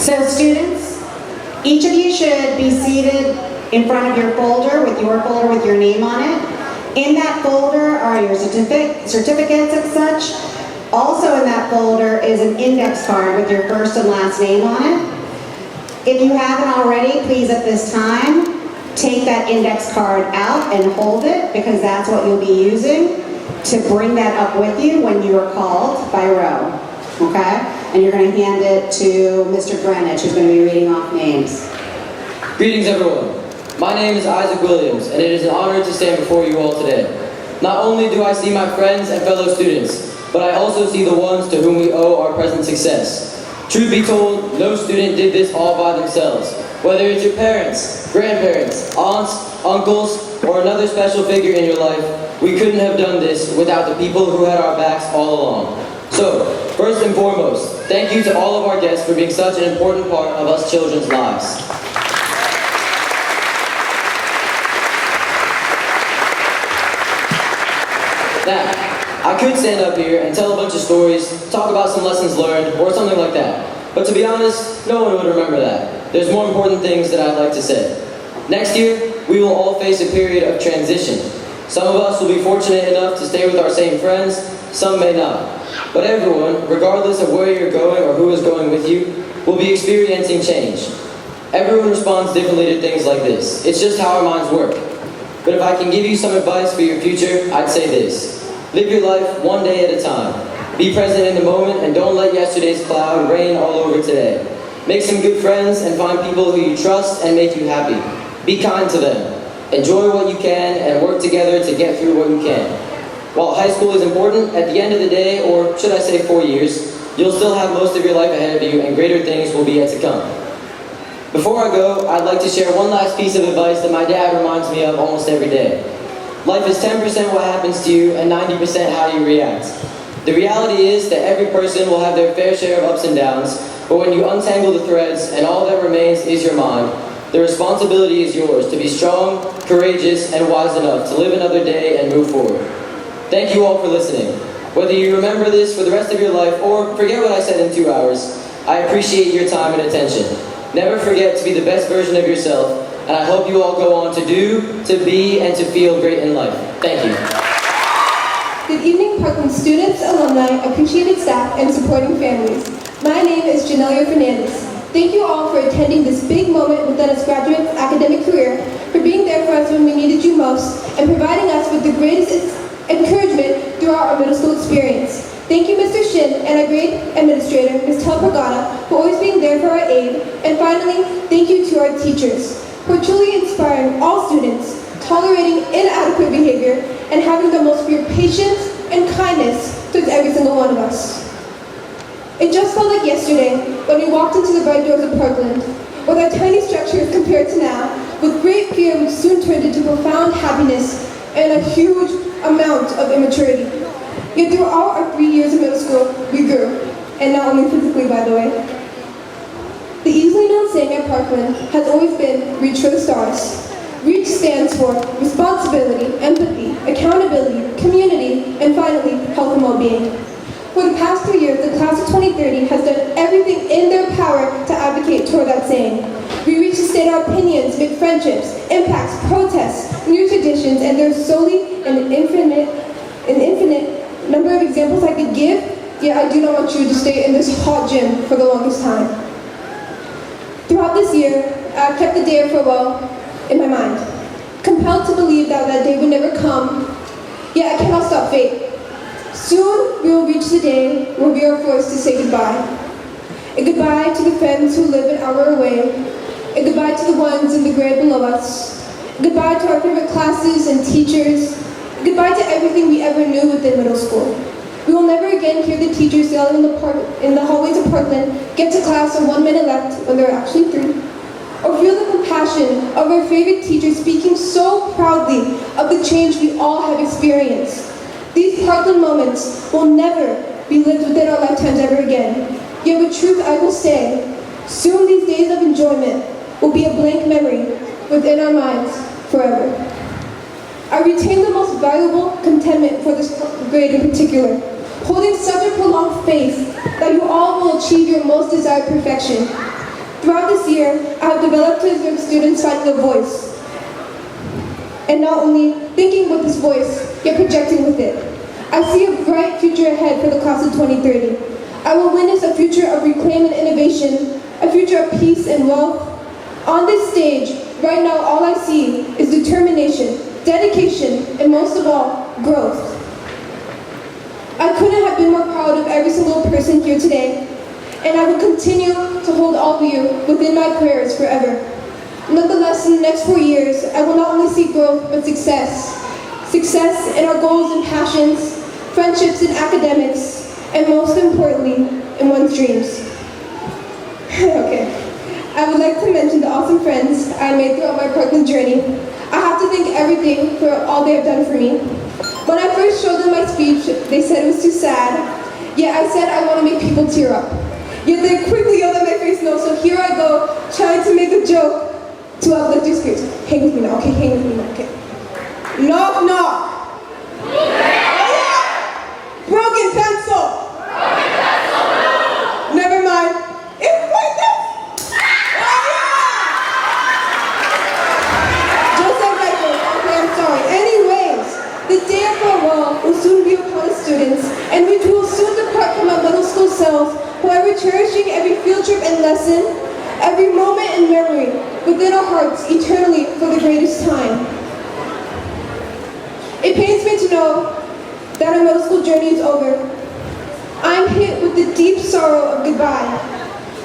So students, each of you should be seated in front of your folder with your name on it. In that folder are your certificates and such. Also in that folder is an index card with your first and last name on it. If you haven't already, please at this time, take that index card out and hold it, because that's what you'll be using to bring that up with you when you are called by row, okay? And you're going to hand it to Mr. Greenwich, who's going to be reading off names. Greetings, everyone. My name is Isaac Williams, and it is an honor to stand before you all today. Not only do I see my friends and fellow students, but I also see the ones to whom we owe our present success. Truth be told, no student did this all by themselves. Whether it's your parents, grandparents, aunts, uncles, or another special figure in your life, we couldn't have done this without the people who had our backs all along. So, first and foremost, thank you to all of our guests for being such an important part of us children's lives. Now, I could stand up here and tell a bunch of stories, talk about some lessons learned, or something like that. But to be honest, no one would remember that. There's more important things that I'd like to say. Next year, we will all face a period of transition. Some of us will be fortunate enough to stay with our same friends, some may not. But everyone, regardless of where you're going or who is going with you, will be experiencing change. Everyone responds differently to things like this. It's just how our minds work. But if I can give you some advice for your future, I'd say this. Live your life one day at a time. Be present in the moment and don't let yesterday's cloud rain all over today. Make some good friends and find people who you trust and make you happy. Be kind to them. Enjoy what you can and work together to get through what you can. While high school is important, at the end of the day, or should I say 4 years, you'll still have most of your life ahead of you and greater things will be yet to come. Before I go, I'd like to share one last piece of advice that my dad reminds me of almost every day. Life is 10% what happens to you and 90% how you react. The reality is that every person will have their fair share of ups and downs, but when you untangle the threads and all that remains is your mind, the responsibility is yours to be strong, courageous, and wise enough to live another day and move forward. Thank you all for listening. Whether you remember this for the rest of your life or forget what I said in 2 hours, I appreciate your time and attention. Never forget to be the best version of yourself, and I hope you all go on to do, to be, and to feel great in life. Thank you. Good evening, Parkland students, alumni, appreciated staff, and supporting families. My name is Janelia Fernandez. Thank you all for attending this big moment within us graduates' academic career, for being there for us when we needed you most, and providing us with the greatest encouragement throughout our middle school experience. Thank you, Mr. Shin, and our grade administrator, Ms. Telpragada, for always being there for our aid. And finally, thank you to our teachers, for truly inspiring all students, tolerating inadequate behavior, and having the most pure patience and kindness towards every single one of us. It just felt like yesterday when we walked into the bright doors of Parkland, with our tiny structures compared to now, with great fear which soon turned into profound happiness and a huge amount of immaturity. Yet throughout our 3 years of middle school, we grew, and not only physically, by the way. The easily known saying at Parkland has always been, reach for the stars. REACH stands for responsibility, empathy, accountability, community, and finally, health and well-being. For the past 3 years, the class of 2030 has done everything in their power to advocate toward that saying. We reach to state our opinions, make friendships, impacts, protests, new traditions, and there's solely an infinite number of examples I could give, yet I do not want you to stay in this hot gym for the longest time. Throughout this year, I kept the day of farewell in my mind, compelled to believe that that day would never come, yet I cannot stop fate. Soon we will reach the day where we are forced to say goodbye. A goodbye to the friends who live an hour away, a goodbye to the ones in the grade below us, a goodbye to our favorite classes and teachers, a goodbye to everything we ever knew within middle school. We will never again hear the teachers yelling in the hallways of Parkland, get to class or 1 minute left when there are actually 3. Or feel the compassion of our favorite teachers speaking so proudly of the change we all have experienced. These Parkland moments will never be lived within our lifetimes ever again. Yet with truth I will say, soon these days of enjoyment will be a blank memory within our minds forever. I retain the most valuable contentment for this grade in particular, holding such a prolonged faith that you all will achieve your most desired perfection. Throughout this year, I have developed to observe students finding a voice, and not only thinking with this voice, yet projecting with it. I see a bright future ahead for the class of 2030. I will witness a future of reclaim and innovation, a future of peace and wealth. On this stage, right now, all I see is determination, dedication, and most of all, growth. I couldn't have been more proud of every single person here today, and I will continue to hold all of you within my prayers forever. Nonetheless, in the next 4 years, I will not only see growth, but success. Success in our goals and passions, friendships and academics, and most importantly, in one's dreams. Okay. I would like to mention the awesome friends I made throughout my Parkland journey. I have to thank everything for all they have done for me. When I first showed them my speech, they said it was too sad, yet I said I want to make people tear up. Yet they quickly yelled at my face no, so here I go, trying to make a joke to uplift your spirits. Hang with me now, okay? Hang with me now, okay? Knock, knock. Broken pencil. Never mind. It's like this. Just like that, okay, I'm sorry. Anyways, the day of farewell will soon be upon the students, and we will soon depart from our middle school selves, forever cherishing every field trip and lesson, every moment and memory within our hearts eternally for the greatest time. It pains me to know that our middle school journey is over. I'm hit with the deep sorrow of goodbye,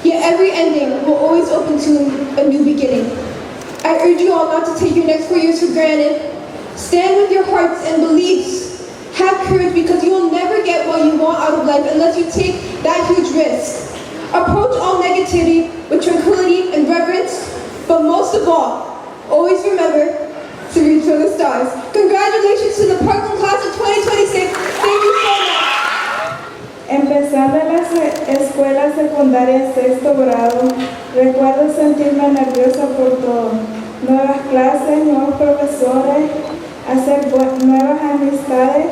yet every ending will always open to a new beginning. I urge you all not to take your next 4 years for granted. Stand with your hearts and beliefs. Have courage because you will never get what you want out of life unless you take that huge risk. Approach all negativity with tranquility and reverence, but most of all, always remember to reach for the stars. Congratulations to the Parkland class of 2026. Thank you so much. Empezando en la escuela secundaria en sexto grado, recuerdo sentirme nerviosa por todo. Nuevas clases, nuevos profesores, hacer nuevas amistades,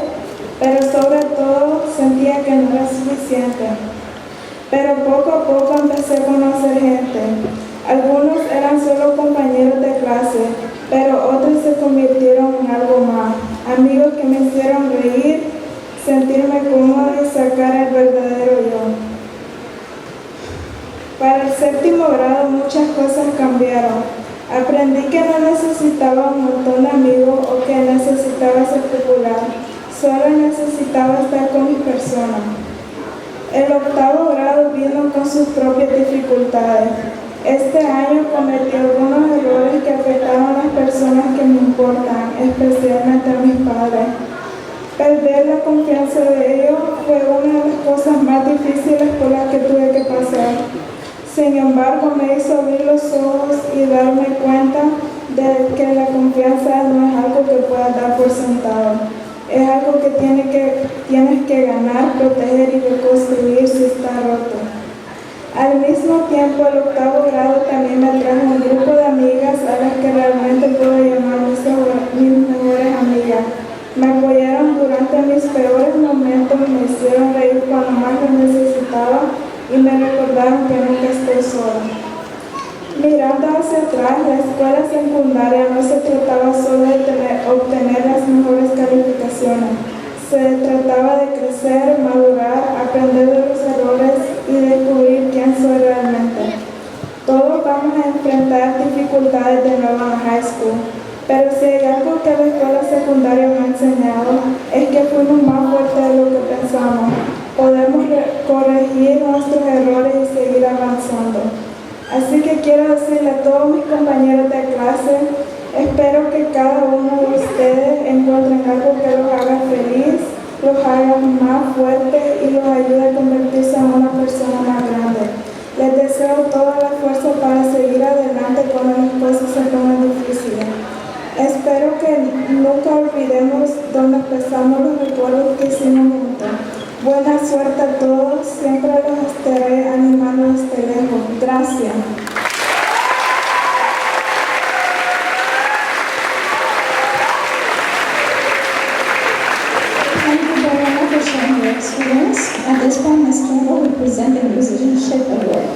pero sobre todo sentía que no era suficiente. Pero poco a poco empecé a conocer gente. Algunos eran solo compañeros de clase, pero otros se convirtieron en algo más. Amigos que me hicieron reír, sentirme cómoda y sacar el verdadero yo. Para el séptimo grado muchas cosas cambiaron. Aprendí que no necesitaba un montón de amigos o que necesitaba ser popular. Solo necesitaba estar con mis personas. El octavo grado vino con sus propias dificultades. Este año cometí algunos errores que afectaron a las personas que me importan, especialmente a mis padres. Perder la confianza de ellos fue una de las cosas más difíciles por las que tuve que pasar. Sin embargo, me hizo abrir los ojos y darme cuenta de que la confianza no es algo que puedas dar por sentado. Es algo que tienes que ganar, proteger y reconstruir si está roto. Al mismo tiempo, el octavo grado también me trajo un grupo de amigas a las que realmente puedo llamar mis mejores amigas. Me apoyaron durante mis peores momentos, me hicieron reír cuando más lo necesitaba y me recordaron que nunca estoy sola. Mirando hacia atrás, la escuela secundaria no se trataba solo de obtener las mejores calificaciones. Se trataba de crecer, madurar, aprender de los errores y descubrir quién soy realmente. Todos vamos a enfrentar dificultades de nuevo en la high school, pero si hay algo que la escuela secundaria me ha enseñado es que fuimos más fuertes de lo que pensamos. Podemos corregir nuestros errores y seguir avanzando. Así que quiero decirle a todos mis compañeros de clase, espero que cada uno de ustedes encuentren algo que los haga feliz, los haga más fuertes y los ayude a convertirse en una persona más grande. Les deseo toda la fuerza para seguir adelante cuando las cosas se pongan difíciles. Espero que nunca olvidemos donde empezamos los recuerdos que hicimos juntos. Buena suerte a todos, siempre los estaré animando desde lejos. Gracias. Thank you very much for sharing your experience. At this point, Ms. Campbell will present the Musicianship Award.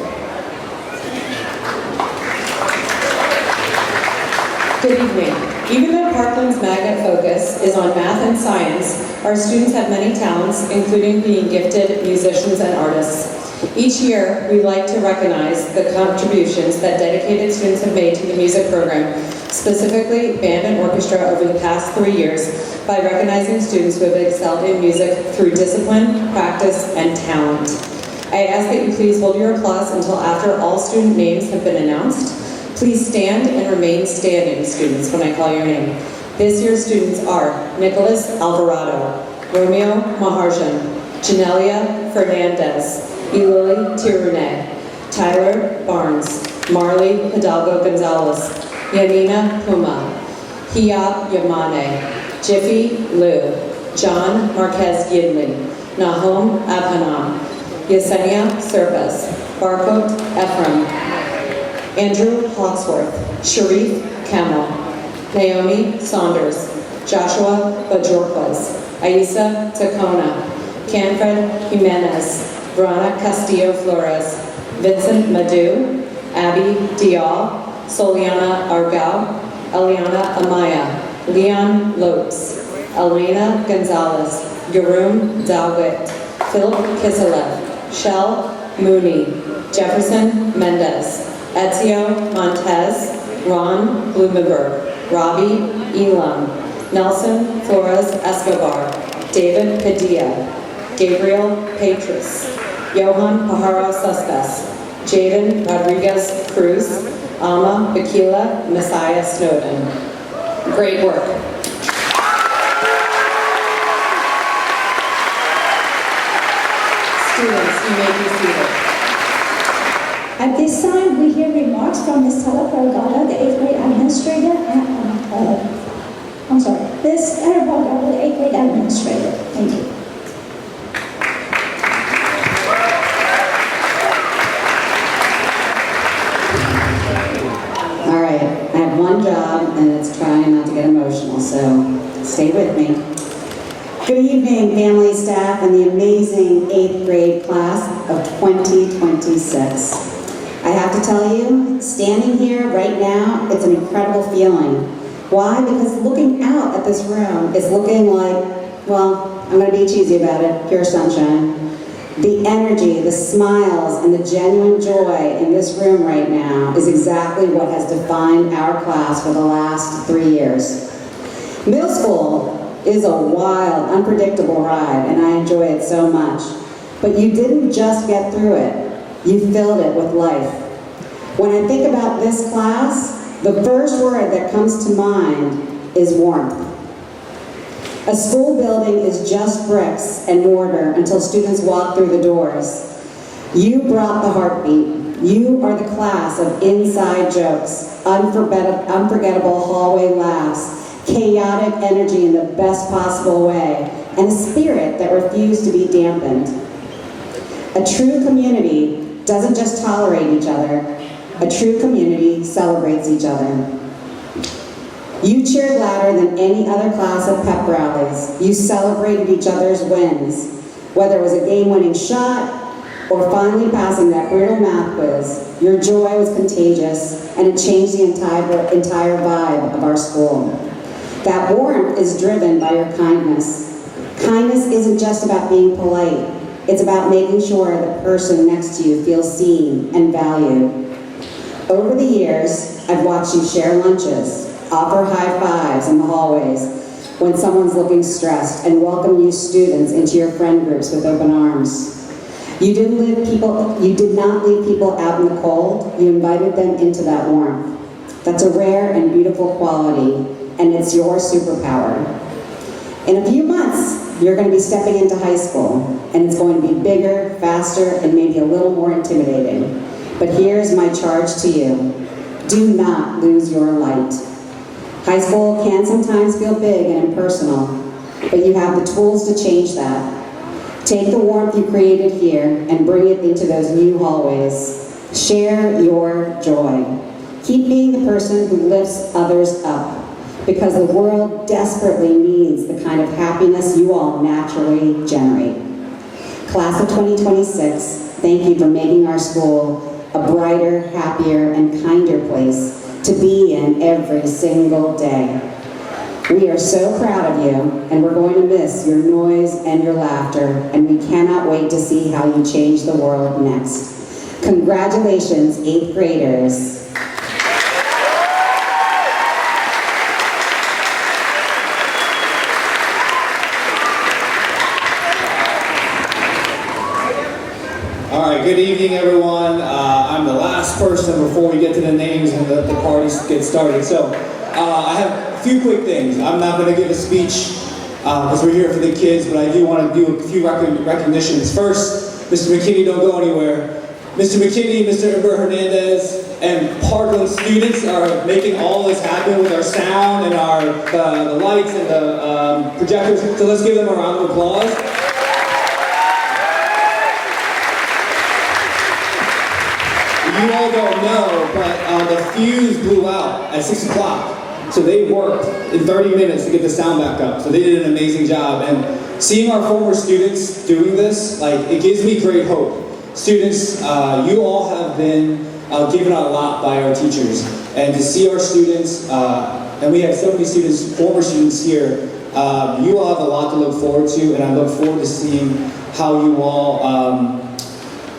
Good evening. Even though Parkland's magnet focus is on math and science, our students have many talents, including being gifted musicians and artists. Each year, we like to recognize the contributions that dedicated students have made to the music program, specifically band and orchestra over the past 3 years, by recognizing students who have excelled in music through discipline, practice, and talent. I ask that you please hold your applause until after all student names have been announced. Please stand and remain standing, students, when I call your name. This year's students are Nicholas Alvarado, Romeo Maharjan, Janelia Fernandez, Ilili Tirune, Tyler Barnes, Marley Hidalgo Gonzalez, Yanina Puma, Hiab Yamane, Jiffy Liu, John Marquez Gidley, Nahom Abhanam, Yesenia Serpas, Barkot Ephraim, Andrew Hawksworth, Sharif Camel, Naomi Saunders, Joshua Bajorquez, Aisa Tacona, Canfred Jimenez, Verona Castillo Flores, Vincent Madu, Abby Dial, Soliana Argao, Eliana Amaya, Leon Lopes, Elena Gonzalez, Yaroom Dalwit, Philip Kiselev, Shell Mooney, Jefferson Mendez, Ezio Montez, Ron Blumenberg, Robbie Elam, Nelson Flores Escobar, David Padilla, Gabriel Petrus, Johan Pajaro Suskas, Jaden Rodriguez Cruz, Alma Bakila Messiah Snowden. Great work. Students, you may be seated. At this time, we hear remarks from Ms. Tala Paragata, the 8th grade administrator, Ms. Era Paragata, the 8th grade administrator. Thank you. All right, I have one job, and it's trying not to get emotional, so stay with me. Good evening, family, staff, and the amazing 8th grade class of 2026. I have to tell you, standing here right now, it's an incredible feeling. Why? Because looking out at this room is looking like, well, I'm going to be cheesy about it, pure sunshine. The energy, the smiles, and the genuine joy in this room right now is exactly what has defined our class for the last 3 years. Middle school is a wild, unpredictable ride, and I enjoy it so much. But you didn't just get through it. You filled it with life. When I think about this class, the first word that comes to mind is warmth. A school building is just bricks and mortar until students walk through the doors. You brought the heartbeat. You are the class of inside jokes, unforgettable hallway laughs, chaotic energy in the best possible way, and a spirit that refused to be dampened. A true community doesn't just tolerate each other. A true community celebrates each other. You cheered louder than any other class at pep rallies. You celebrated each other's wins. Whether it was a game-winning shot or finally passing that brutal math quiz, your joy was contagious, and it changed the entire vibe of our school. That warmth is driven by your kindness. Kindness isn't just about being polite. It's about making sure the person next to you feels seen and valued. Over the years, I've watched you share lunches, offer high fives in the hallways when someone's looking stressed, and welcome you students into your friend groups with open arms. You did not leave people out in the cold. You invited them into that warmth. That's a rare and beautiful quality, and it's your superpower. In a few months, you're going to be stepping into high school, and it's going to be bigger, faster, and maybe a little more intimidating. But here's my charge to you. Do not lose your light. High school can sometimes feel big and impersonal, but you have the tools to change that. Take the warmth you created here and bring it into those new hallways. Share your joy. Keep being the person who lifts others up, because the world desperately needs the kind of happiness you all naturally generate. Class of 2026, thank you for making our school a brighter, happier, and kinder place to be in every single day. We are so proud of you, and we're going to miss your noise and your laughter, and we cannot wait to see how you change the world next. Congratulations, 8th graders. All right, good evening, everyone. I'm the last person before we get to the names and the party gets started. So I have a few quick things. I'm not going to give a speech because we're here for the kids, but I do want to do a few recognitions. First, Mr. McKinney, don't go anywhere. Mr. McKinney, Mr. Herbert Hernandez, and Parkland students are making all this happen with our sound and our the lights and the projectors. So let's give them a round of applause. You all don't know, but the fuse blew out at 6 o'clock. So they worked in 30 minutes to get the sound back up. So they did an amazing job. And seeing our former students doing this, it gives me great hope. Students, you all have been given a lot by our teachers. And to see our students, and we have so many students, former students here, you all have a lot to look forward to, and I look forward to seeing how you all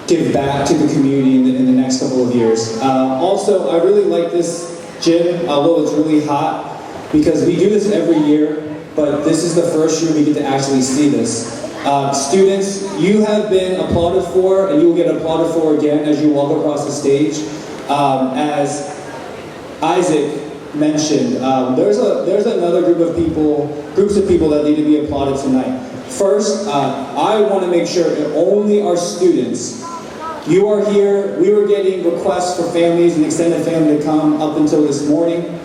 give back to the community in the next couple of years. Also, I really like this gym, although it's really hot, because we do this every year, but this is the first year we get to actually see this. Students, you have been applauded for, and you will get applauded for again as you walk across the stage. As Isaac mentioned, there's another groups of people that need to be applauded tonight. First, I want to make sure that only our students. You are here. We were getting requests for families and extended family to come up until this morning.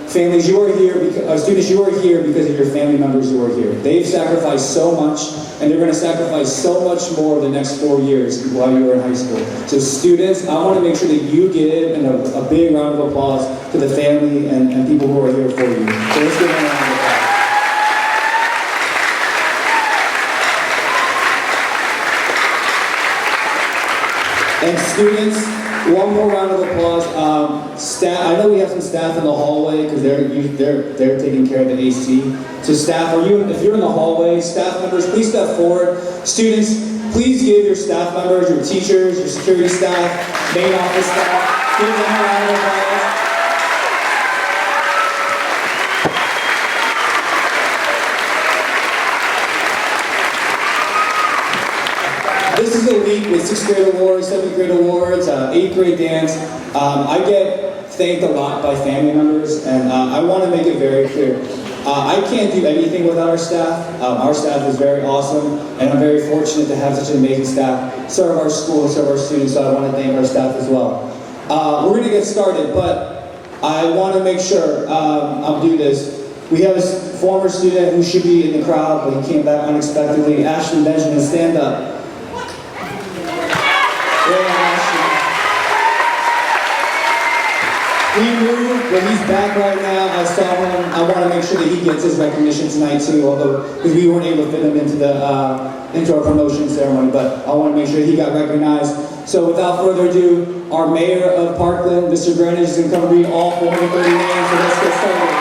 Families, you are here because students, you are here because of your family members who are here. They've sacrificed so much, and they're going to sacrifice so much more the next 4 years while you are in high school. So students, I want to make sure that you give a big round of applause to the family and people who are here for you. So let's give them a round of applause. And students, one more round of applause. Staff, I know we have some staff in the hallway because they're taking care of the AC. So staff, if you're in the hallway, staff members, please step forward. Students, please give your staff members, your teachers, your security staff, main office staff, give them a round of applause. This is a week with 6th grade awards, 7th grade awards, 8th grade dance. I get thanked a lot by family members, and I want to make it very clear. I can't do anything without our staff. Our staff is very awesome, and I'm very fortunate to have such an amazing staff serve our school and serve our students, so I want to thank our staff as well. We're going to get started, but I want to make sure I'll do this. We have a former student who should be in the crowd, but he came back unexpectedly. Ashley Benjamin, stand up. He moved, but he's back right now. I saw him. I want to make sure that he gets his recognition tonight too, although because we weren't able to fit him into our promotion ceremony, but I want to make sure he got recognized. So without further ado, our mayor of Parkland, Mr. Greenwich, is going to come read all 430 names, so let's get started.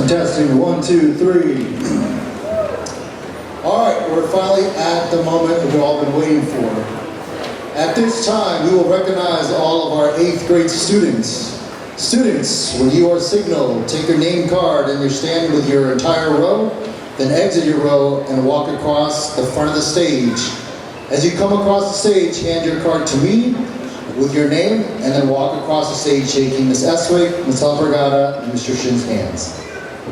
Testing, 1, 2, 3. All right, we're finally at the moment that we've all been waiting for. At this time, we will recognize all of our 8th grade students. Students, when you are signaled, take your name card and you're standing with your entire row, then exit your row and walk across the front of the stage. As you come across the stage, hand your card to me with your name, and then walk across the stage shaking Ms. Eswick, Ms. Albergata, and Mr. Shin's hands.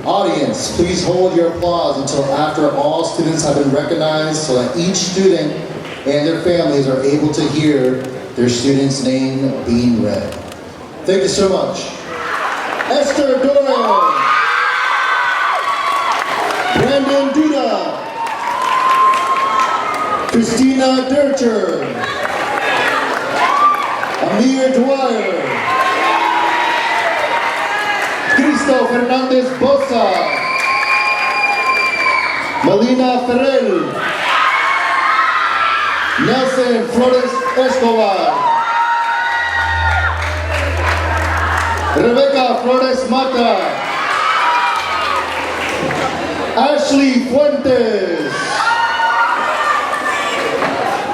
Audience, please hold your applause until after all students have been recognized so that each student and their families are able to hear their student's name being read. Thank you so much. Esther Doyle. Brandon Duda. Christina Dercher. Amir Dwyer. Francisco Fernandez Bosa, Melina Ferrer, Nelson Flores Escobar, Rebecca Flores Mata, Ashley Fuentes,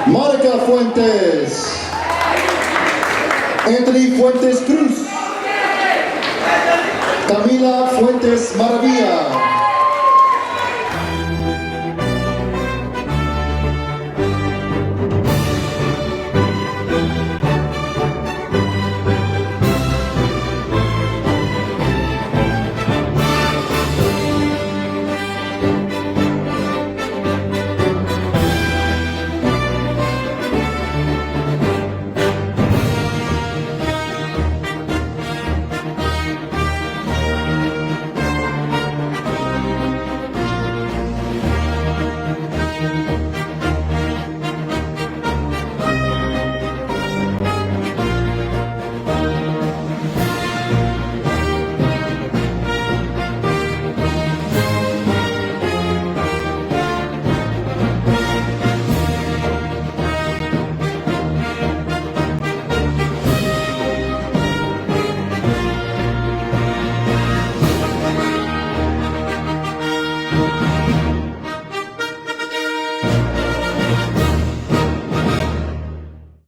Monica Fuentes, Anthony Fuentes Cruz, Camila Fuentes Maravilla,